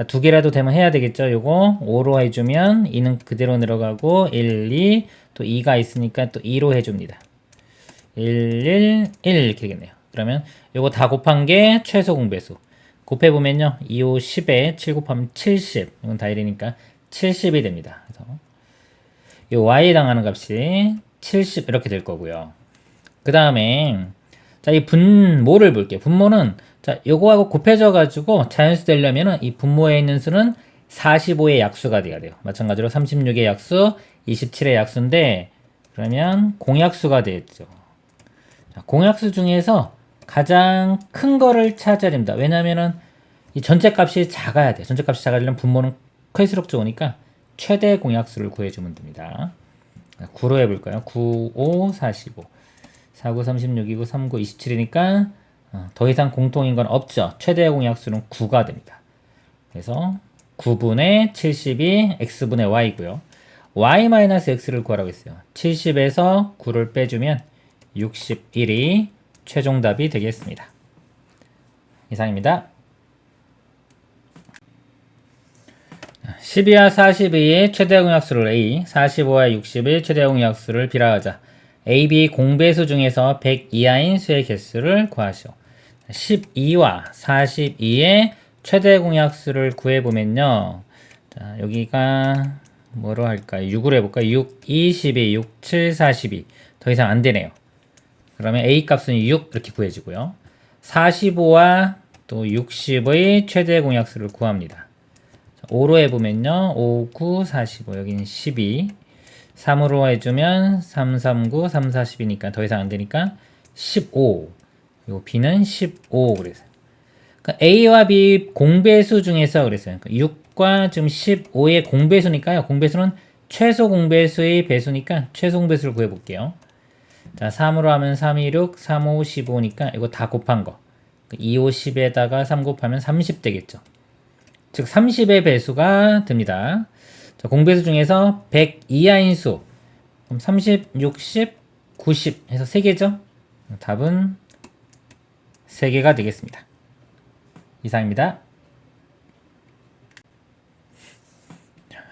두 개라도 되면 해야 되겠죠. 요거 5로 해주면 2는 그대로 내려가고 1, 2, 또 2가 있으니까 또 2로 해줍니다. 1, 1, 1 이렇게 되겠네요. 그러면 요거 다 곱한 게 최소 공배수. 곱해보면요. 2, 5, 10에 7 곱하면 70. 이건 다 1이니까 70이 됩니다. 그래서 이 y에 해당하는 값이 70 이렇게 될 거고요. 그 다음에 자, 이 분모를 볼게요. 분모는 자, 요거하고 곱해져 가지고 자연수 되려면은 이 분모에 있는 수는 45의 약수가 돼야 돼요. 마찬가지로 36의 약수, 27의 약수인데 그러면 공약수가 되겠죠. 자, 공약수 중에서 가장 큰 거를 찾아야 됩니다. 왜냐면은 이 전체 값이 작아야 돼요. 전체 값이 작아지려면 분모는 클수록 좋으니까 최대 공약수를 구해주면 됩니다. 9로 해볼까요? 9, 5, 45. 4, 9, 36이고 3, 9, 27이니까 더 이상 공통인 건 없죠. 최대 공약수는 9가 됩니다. 그래서 9분의 70이 x분의 y고요. y-x를 구하라고 했어요. 70에서 9를 빼주면 61이 최종답이 되겠습니다. 이상입니다. 12와 42의 최대 공약수를 A, 45와 60의 최대 공약수를 B라 하자. A, B 공배수 중에서 100 이하인 수의 개수를 구하시오. 12와 42의 최대 공약수를 구해보면요. 자, 여기가 뭐로 할까요? 6으로 해볼까요? 6, 2, 12, 6, 7, 4, 12. 더 이상 안 되네요. 그러면 A 값은 6 이렇게 구해지고요. 45와 또 60의 최대 공약수를 구합니다. 5로 해보면요. 5, 9, 45. 여기는 12. 3으로 해주면 3, 3, 9, 3, 4, 10이니까 더 이상 안 되니까 15. 그리고 B는 15 그랬어요. 그러니까 A와 B 공배수 중에서 그랬어요. 그러니까 6과 지금 15의 공배수니까요. 공배수는 최소 공배수의 배수니까 최소 공배수를 구해볼게요. 자, 3으로 하면 3, 2, 6, 3, 5, 15니까 이거 다 곱한 거. 2, 5, 10에다가 3 곱하면 30 되겠죠. 즉 30의 배수가 됩니다. 자, 공배수 중에서 100 이하인 수. 그럼 30, 60, 90 해서 3개죠. 답은 3개가 되겠습니다. 이상입니다.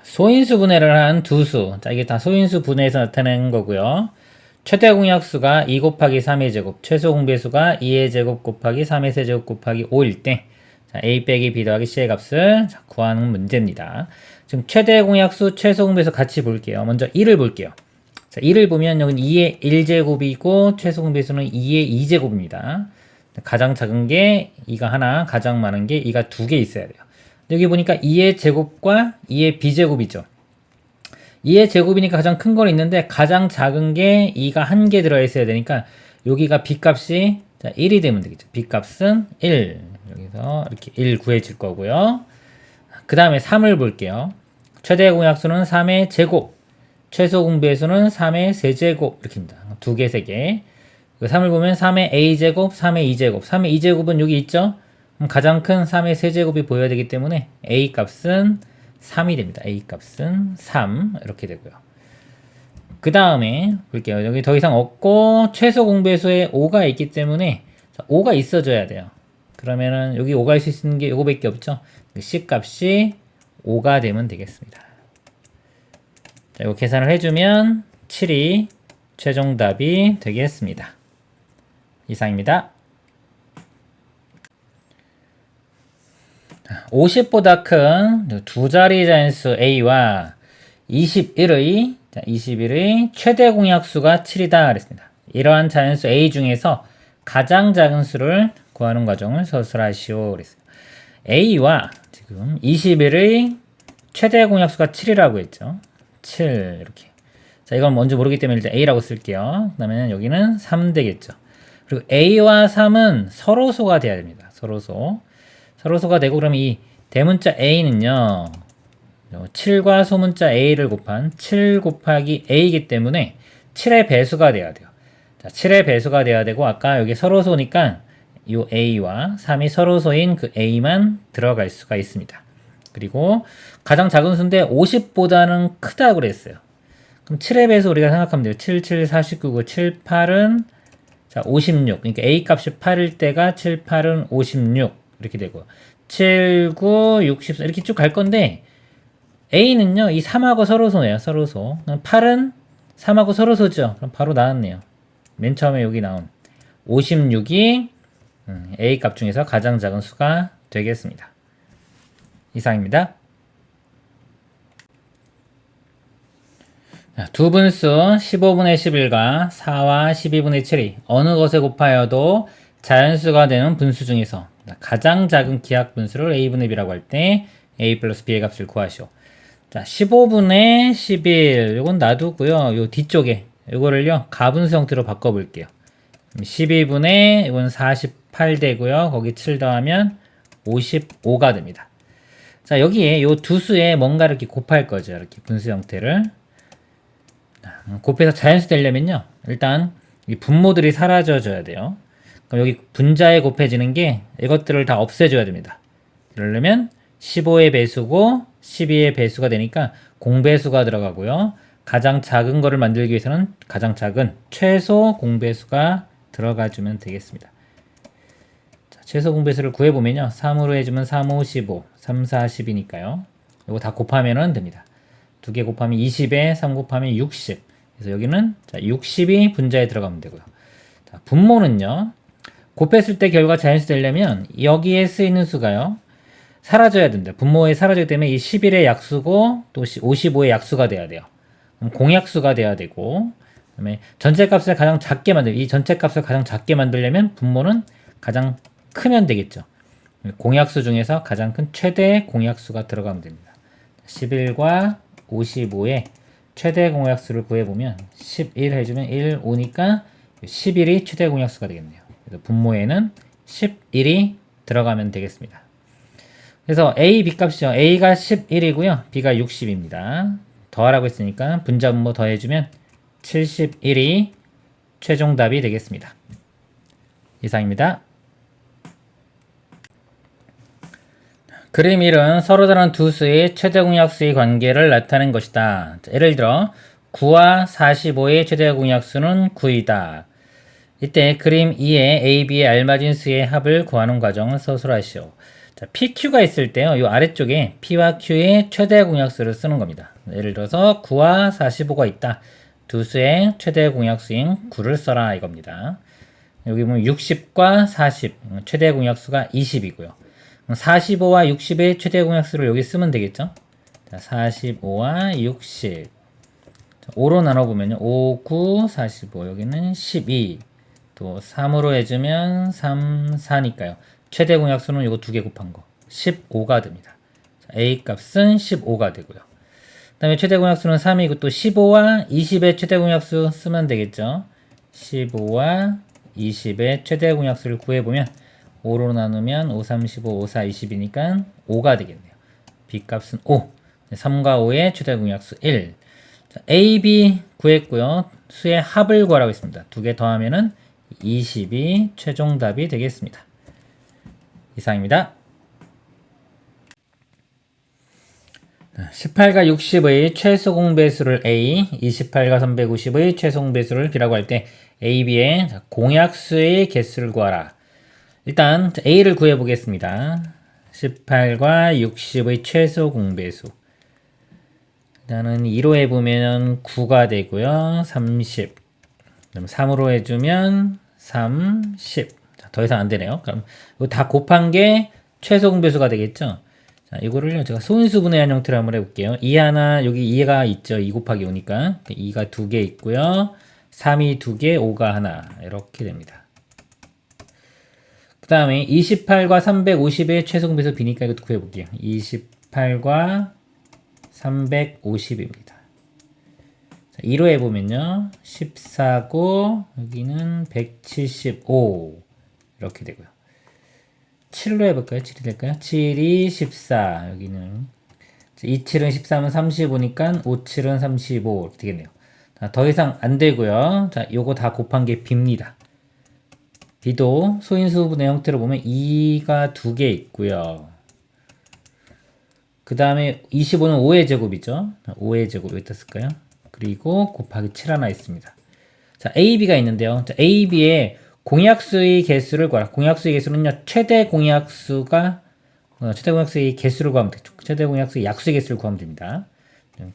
소인수 분해를 한 두 수. 자, 이게 다 소인수 분해에서 나타내는 거고요. 최대 공약수가 2 곱하기 3의 제곱, 최소 공배수가 2의 제곱 곱하기 3의 세제곱 곱하기 5일 때 자, A 빼기 B 더하기 C의 값을 구하는 문제입니다. 지금 최대 공약수, 최소 공배수 같이 볼게요. 먼저 1을 볼게요. 자, 1을 보면 여기는 2의 1제곱이고 최소 공배수는 2의 2제곱입니다. 가장 작은 게 2가 하나, 가장 많은 게 2가 2개 있어야 돼요. 여기 보니까 2의 제곱과 2의 b제곱이죠. 2의 제곱이니까 가장 큰 건 있는데 가장 작은 게 2가 1개 들어있어야 되니까 여기가 b값이 자, 1이 되면 되겠죠. b값은 1. 여기서 이렇게 1 구해질 거고요. 그 다음에 3을 볼게요. 최대 공약수는 3의 제곱, 최소 공배수는 3의 세제곱 이렇게입니다. 2개, 3개. 3을 보면 3의 a제곱, 3의 2제곱. 3의 2제곱은 여기 있죠? 그럼 가장 큰 3의 세제곱이 보여야 되기 때문에 a 값은 3이 됩니다. a 값은 3 이렇게 되고요. 그 다음에 볼게요. 여기 더 이상 없고 최소 공배수에 5가 있기 때문에 5가 있어줘야 돼요. 그러면은 여기 5가 있을 수 있는 게 이거밖에 없죠. c 값이 5가 되면 되겠습니다. 자, 이거 계산을 해주면 7이 최종 답이 되겠습니다. 이상입니다. 50보다 큰 두 자리 자연수 A와 21의 최대 공약수가 7이다 그랬습니다. 이러한 자연수 A 중에서 가장 작은 수를 구하는 과정을 서술하시오 그랬어요. A와 지금 21의 최대 공약수가 7이라고 했죠. 7 이렇게. 자, 이건 뭔지 모르기 때문에 일단 A라고 쓸게요. 그 다음에 여기는 3 되겠죠. 그리고 A와 3은 서로소가 돼야 됩니다. 서로소가 되고 그러면 이 대문자 A는요. 7과 소문자 A를 곱한 7 곱하기 A이기 때문에 7의 배수가 돼야 돼요. 자, 7의 배수가 돼야 되고 아까 여기 서로소니까 이 A와 3이 서로소인 그 A만 들어갈 수가 있습니다. 그리고 가장 작은 수인데 50보다는 크다고 그랬어요. 그럼 7의 배수 우리가 생각하면 돼요. 7, 7, 49, 7, 8은 자, 56. 그러니까 A 값이 8일 때가 7, 8은 56. 이렇게 되고 7, 9, 64 이렇게 쭉 갈 건데 A는요. 이 3하고 서로소네요. 서로소. 8은 3하고 서로소죠. 그럼 바로 나왔네요. 맨 처음에 여기 나온 56이 A 값 중에서 가장 작은 수가 되겠습니다. 이상입니다. 두 분수 15분의 11과 4와 12분의 7이 어느 것에 곱하여도 자연수가 되는 분수 중에서 가장 작은 기하 분수를 a분의 b라고 할 때 a 플러스 b의 값을 구하시오. 자, 15분의 11 이건 놔두고요. 요 뒤쪽에 이거를요 가분수 형태로 바꿔볼게요. 12분의 이건 48 되고요. 거기 7 더하면 55가 됩니다. 자, 여기에 요 두 수에 뭔가 이렇게 곱할 거죠. 이렇게 분수 형태를 곱해서 자연수 되려면요. 일단 이 분모들이 사라져줘야 돼요. 그럼 여기 분자에 곱해지는 게 이것들을 다 없애줘야 됩니다. 그러려면 15의 배수고 12의 배수가 되니까 공배수가 들어가고요. 가장 작은 거를 만들기 위해서는 가장 작은 최소 공배수가 들어가주면 되겠습니다. 자, 최소 공배수를 구해보면요. 3으로 해주면 3, 5, 15, 3, 4, 10이니까요. 이거 다 곱하면 됩니다. 2개 곱하면 20에 3 곱하면 60. 그래서 여기는 자, 60이 분자에 들어가면 되고요. 자, 분모는요. 곱했을 때 결과 자연수 되려면 여기에 쓰이는 수가요. 사라져야 된다. 분모에 사라지기 때문에 이 11의 약수고 또 55의 약수가 돼야 돼요. 그럼 공약수가 돼야 되고, 그다음에 전체 값을 가장 작게 이 전체 값을 가장 작게 만들려면 분모는 가장 크면 되겠죠. 공약수 중에서 가장 큰 최대 공약수가 들어가면 됩니다. 11과 55의 최대 공약수를 구해보면 11 해주면 1, 5니까 11이 최대 공약수가 되겠네요. 그래서 분모에는 11이 들어가면 되겠습니다. 그래서 A, B 값이요. A가 11이고요. B가 60입니다. 더하라고 했으니까 분자 분모 더해주면 71이 최종 답이 되겠습니다. 이상입니다. 그림 1은 서로 다른 두 수의 최대 공약수의 관계를 나타낸 것이다. 자, 예를 들어 9와 45의 최대 공약수는 9이다. 이때 그림 2의 A, B의 알맞은 수의 합을 구하는 과정을 서술하시오. 자, PQ가 있을 때요. 이 아래쪽에 P와 Q의 최대 공약수를 쓰는 겁니다. 예를 들어서 9와 45가 있다. 두 수의 최대 공약수인 9를 써라 이겁니다. 여기 보면 60과 40 최대 공약수가 20이고요. 45와 60의 최대 공약수를 여기 쓰면 되겠죠. 자, 45와 60 5로 나눠보면요. 5, 9, 45 여기는 12 또 3으로 해주면 3, 4니까요. 최대 공약수는 이거 두 개 곱한 거 15가 됩니다. 자, A 값은 15가 되고요. 그 다음에 최대 공약수는 3이고 또 15와 20의 최대 공약수 쓰면 되겠죠. 15와 20의 최대 공약수를 구해보면 5로 나누면 5, 3, 15, 5, 4, 20이니까 5가 되겠네요. B 값은 5. 3과 5의 최대 공약수 1. 자, A, B 구했고요. 수의 합을 구하라고 했습니다. 두 개 더하면은 20이 최종 답이 되겠습니다. 이상입니다. 18과 60의 최소 공배수를 A, 28과 350의 최소 공배수를 B라고 할 때 A, B의 공약수의 개수를 구하라. 일단 A를 구해 보겠습니다. 18과 60의 최소 공배수. 일단은 2로 해보면 9가 되고요. 30. 그럼 3으로 해주면 30. 자, 더 이상 안 되네요. 그럼 이거 다 곱한 게 최소 공배수가 되겠죠. 자, 이거를요 제가 소인수분해한 형태로 한번 해볼게요. 2 하나 여기 2가 있죠. 2 곱하기 5니까 2가 2개 있고요. 3이 2개, 5가 하나 이렇게 됩니다. 그 다음에 28과 350의 최소 공배수 B니까 이것도 구해볼게요. 28과 350입니다. 2로 해보면요. 14고 여기는 175 이렇게 되고요. 7로 해볼까요? 7이 될까요? 7이 14 여기는 27은 13은 35니까 57은 35 이렇게 되겠네요. 자, 더 이상 안 되고요. 자, 요거 다 곱한 게 B입니다. B도 소인수분의 형태로 보면 2가 2개 있고요. 그 다음에 25는 5의 제곱이죠. 5의 제곱 여기다 쓸까요? 그리고 곱하기 7 하나 있습니다. 자, A, B가 있는데요. 자, A, B의 공약수의 개수를 구하라. 공약수의 개수는요, 최대 공약수의 개수를 구하면 되죠. 최대 공약수의 약수의 개수를 구하면 됩니다.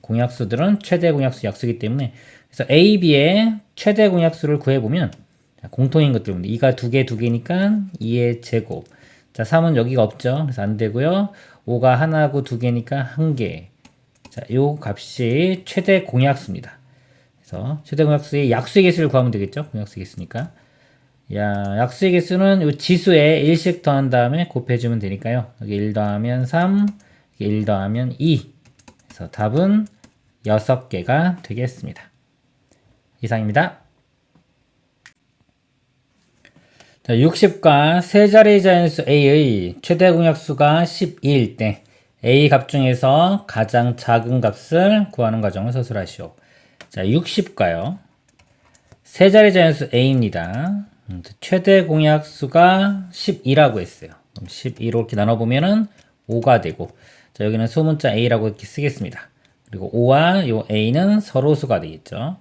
공약수들은 최대 공약수 약수이기 때문에 그래서 A, B의 최대 공약수를 구해보면 공통인 것들입니다. 2가 2개, 2개니까 2의 제곱. 자, 3은 여기가 없죠. 그래서 안 되고요. 5가 하나고 2개니까 1개. 자, 요 값이 최대 공약수입니다. 그래서 최대 공약수의 약수의 개수를 구하면 되겠죠. 공약수의 개수니까. 약수의 개수는 요 지수에 1씩 더한 다음에 곱해주면 되니까요. 여기 1 더하면 3, 1 더하면 2. 그래서 답은 6개가 되겠습니다. 이상입니다. 자, 60과 세 자리 자연수 A의 최대 공약수가 12일 때 A 값 중에서 가장 작은 값을 구하는 과정을 서술하시오. 자, 60가요. 세 자리 자연수 A입니다. 최대 공약수가 12라고 했어요. 그럼 12로 이렇게 나눠보면은 5가 되고, 자, 여기는 소문자 A라고 이렇게 쓰겠습니다. 그리고 5와 요 A는 서로수가 되겠죠.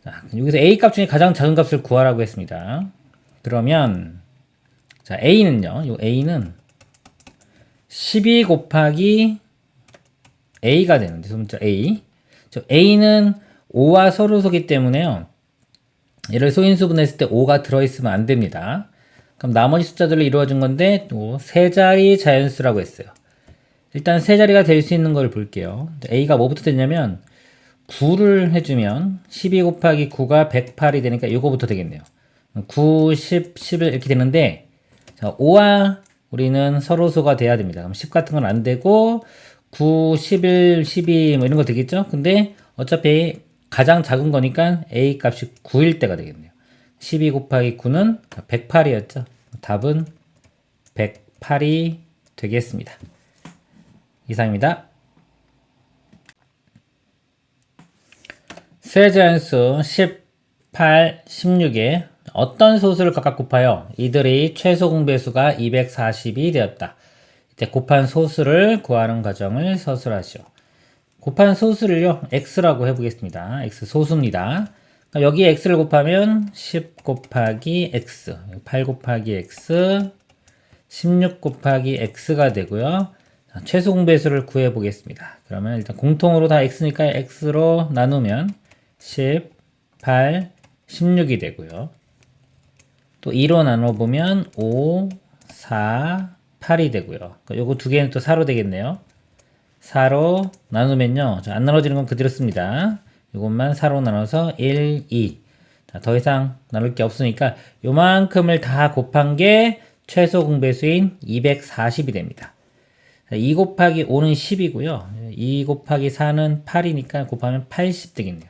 자, 여기서 A 값 중에 가장 작은 값을 구하라고 했습니다. 그러면, 자, A는요, 요 A는 12 곱하기 A가 되는데, 소문자 A. 저 A는 5와 서로수기 때문에요. 얘를 소인수분했을 때 5가 들어있으면 안 됩니다. 그럼 나머지 숫자들로 이루어진 건데 또 세 자리 자연수라고 했어요. 일단 세 자리가 될 수 있는 걸 볼게요. A가 뭐부터 되냐면 9를 해주면 12 곱하기 9가 108이 되니까 이거부터 되겠네요. 9, 10, 11 이렇게 되는데 자, 5와 우리는 서로소가 돼야 됩니다. 그럼 10 같은 건 안 되고 9, 11, 12 뭐 이런 거 되겠죠? 근데 어차피 가장 작은 거니까 A 값이 9일 때가 되겠네요. 12 곱하기 9는 108이었죠. 답은 108이 되겠습니다. 이상입니다. 세 자연수 18, 16에 어떤 소수를 각각 곱하여 이들의 최소 공배수가 240이 되었다. 이때 곱한 소수를 구하는 과정을 서술하시오. 곱한 소수를요, x라고 해보겠습니다. x 소수입니다. 여기 x를 곱하면 10 곱하기 x, 8 곱하기 x, 16 곱하기 x가 되고요. 최소 공배수를 구해보겠습니다. 그러면 일단 공통으로 다 x니까 x로 나누면 10, 8, 16이 되고요. 또 2로 나눠보면 5, 4, 8이 되고요. 요거 두 개는 또 4로 되겠네요. 4로 나누면요. 안 나눠지는 건 그대로 씁니다. 이것만 4로 나눠서 1, 2. 자, 더 이상 나눌 게 없으니까 요만큼을 다 곱한 게 최소 공배수인 240이 됩니다. 2 곱하기 5는 10이고요. 2 곱하기 4는 8이니까 곱하면 80 되겠네요.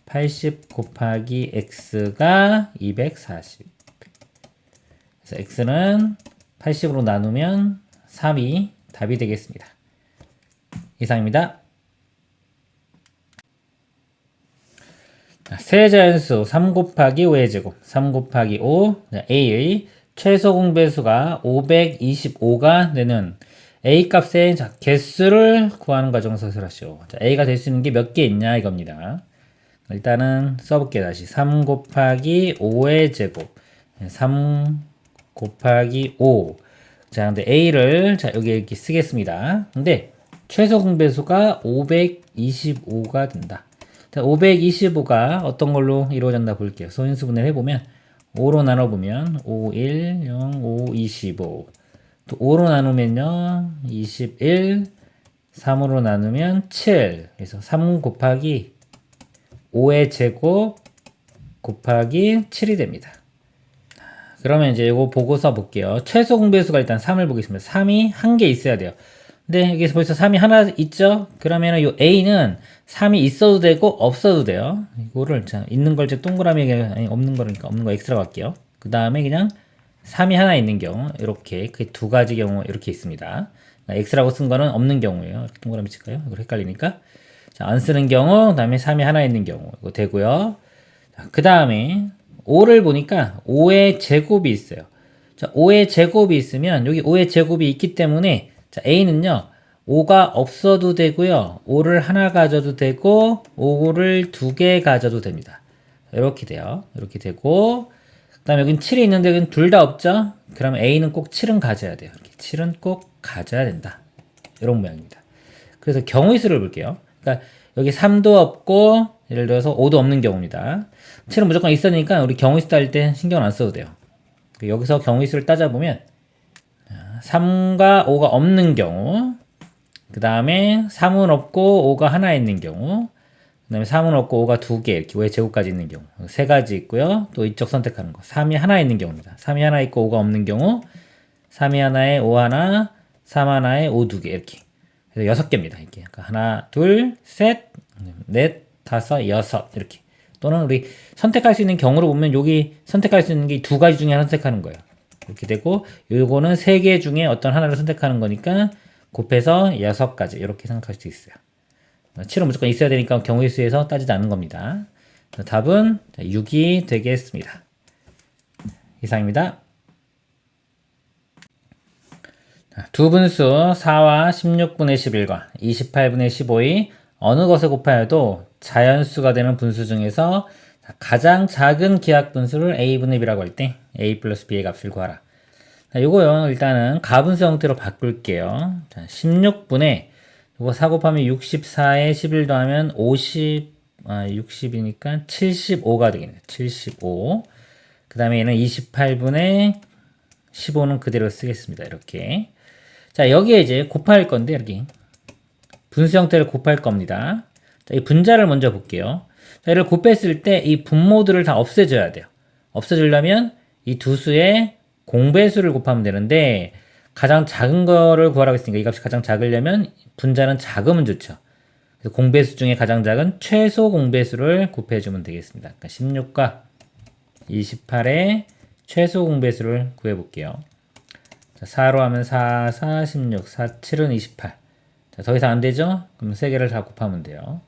80 곱하기 x가 240. 그래서 x는 80으로 나누면 3이 답이 되겠습니다. 이상입니다. 세자연수 3 곱하기 5의 제곱, 3 곱하기 5, a의 최소 공배수가 525가 되는 a 값의 개수를 구하는 과정을 서술하시오. a가 될 수 있는 게 몇 개 있냐 이겁니다. 일단은 써볼게요. 다시 3 곱하기 5의 제곱, 3 곱하기 5. 자, 근데 a를 여기 이렇게 쓰겠습니다. 근데 최소 공배수가 525가 된다. 자, 525가 어떤 걸로 이루어졌나 볼게요. 소인수분해를 해보면 5로 나눠보면 5, 1, 0, 5, 25. 또 5로 나누면요 21, 3으로 나누면 7. 그래서 3 곱하기 5의 제곱 곱하기 7이 됩니다. 그러면 이제 이거 보고 써볼게요. 최소 공배수가 일단 3을 보겠습니다. 3이 한 개 있어야 돼요. 근데 여기서 벌써 3이 하나 있죠? 그러면 이 A는 3이 있어도 되고 없어도 돼요. 이거를 있는 걸 동그라미 아니 없는 거니까 없는 거 X라고 할게요. 그 다음에 그냥 3이 하나 있는 경우 이렇게 그 두 가지 경우 이렇게 있습니다. X라고 쓴 거는 없는 경우예요. 이렇게 동그라미 칠까요? 이거 헷갈리니까. 자, 안 쓰는 경우, 그 다음에 3이 하나 있는 경우 이거 되고요. 그 다음에 5를 보니까 5의 제곱이 있어요. 자, 5의 제곱이 있으면 여기 5의 제곱이 있기 때문에 자, A는요 5가 없어도 되고요 5를 하나 가져도 되고 5를 두 개 가져도 됩니다. 이렇게 돼요. 이렇게 되고 그 다음에 여긴 7이 있는데 여긴 둘 다 없죠? 그러면 A는 꼭 7은 가져야 돼요. 이렇게 7은 꼭 가져야 된다. 이런 모양입니다. 그래서 경우의 수를 볼게요. 그러니까 여기 3도 없고 예를 들어서 5도 없는 경우입니다. 7은 무조건 있어야 되니까 우리 경우의 수 따질 때 신경을 안 써도 돼요. 여기서 경우의 수를 따져보면 3과 5가 없는 경우, 그 다음에 3은 없고 5가 하나 있는 경우, 그 다음에 3은 없고 5가 두 개, 이렇게 5의 제곱까지 있는 경우, 세 가지 있고요. 또 이쪽 선택하는 거. 3이 하나 있는 경우입니다. 3이 하나 있고 5가 없는 경우, 3이 하나에 5 하나, 3 하나에 5 두 개, 이렇게. 그래서 6개입니다. 이렇게. 그러니까 하나, 둘, 셋, 넷, 다섯, 여섯, 이렇게. 또는 우리 선택할 수 있는 경우로 보면 여기 선택할 수 있는 게 두 가지 중에 하나 선택하는 거예요. 이렇게 되고 요거는 세 개 중에 어떤 하나를 선택하는 거니까 곱해서 6가지 이렇게 생각할 수 있어요. 7은 무조건 있어야 되니까 경우의 수에서 따지지 않는 겁니다. 답은 6이 되겠습니다. 이상입니다. 두 분수 4와 16분의 11과 28분의 15의 어느 것을 곱하여도 자연수가 되는 분수 중에서 가장 작은 기하 분수를 a분의 b라고 할 때 a 플러스 b의 값을 구하라. 요거요 일단은 가분수 형태로 바꿀게요. 16분의 요거 4 곱하면 64에 11 더하면 60이니까 75가 되겠네요. 75. 그 다음에 얘는 28분의 15는 그대로 쓰겠습니다. 이렇게. 자, 여기에 이제 곱할 건데, 여기. 분수 형태를 곱할 겁니다. 자, 이 분자를 먼저 볼게요. 자, 이를 곱했을 때 이 분모들을 다 없애줘야 돼요. 없애주려면 이 두 수의 공배수를 곱하면 되는데, 가장 작은 거를 구하라고 했으니까 이 값이 가장 작으려면 분자는 작으면 좋죠. 그래서 공배수 중에 가장 작은 최소 공배수를 곱해주면 되겠습니다. 그러니까 16과 28의 최소 공배수를 구해볼게요. 자, 4로 하면 4, 4, 16, 4, 7은 28. 자, 더 이상 안 되죠? 그럼 3개를 다 곱하면 돼요.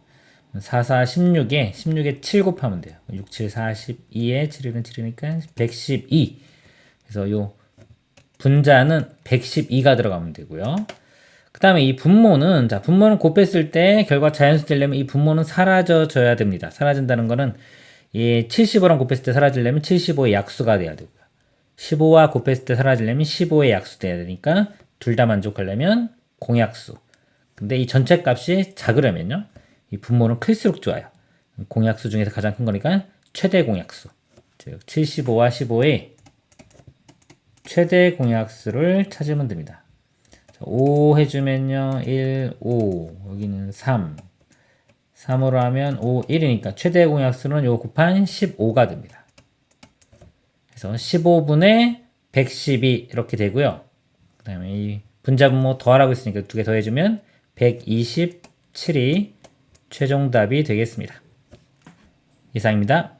4, 4, 16에 7 곱하면 돼요. 6, 7, 42에 7은 7이니까 112. 그래서 요 분자는 112가 들어가면 되고요. 그 다음에 이 분모는, 자, 분모는 곱했을 때 결과 자연수 되려면 이 분모는 사라져줘야 됩니다. 사라진다는 거는 이 75랑 곱했을 때 사라지려면 75의 약수가 돼야 되고요. 15와 곱했을 때 사라지려면 15의 약수 돼야 되니까 둘 다 만족하려면 공약수. 근데 이 전체 값이 작으려면요. 이 분모는 클수록 좋아요. 공약수 중에서 가장 큰 거니까 최대 공약수. 즉 75와 15의 최대 공약수를 찾으면 됩니다. 5 해주면요. 1, 5. 여기는 3. 3으로 하면 5, 1이니까 최대 공약수는 요 곱한 15가 됩니다. 그래서 15분의 112 이렇게 되고요. 그 다음에 이 분자분모 더하라고 했으니까 두 개 더해주면 127이 최종답이 되겠습니다. 이상입니다.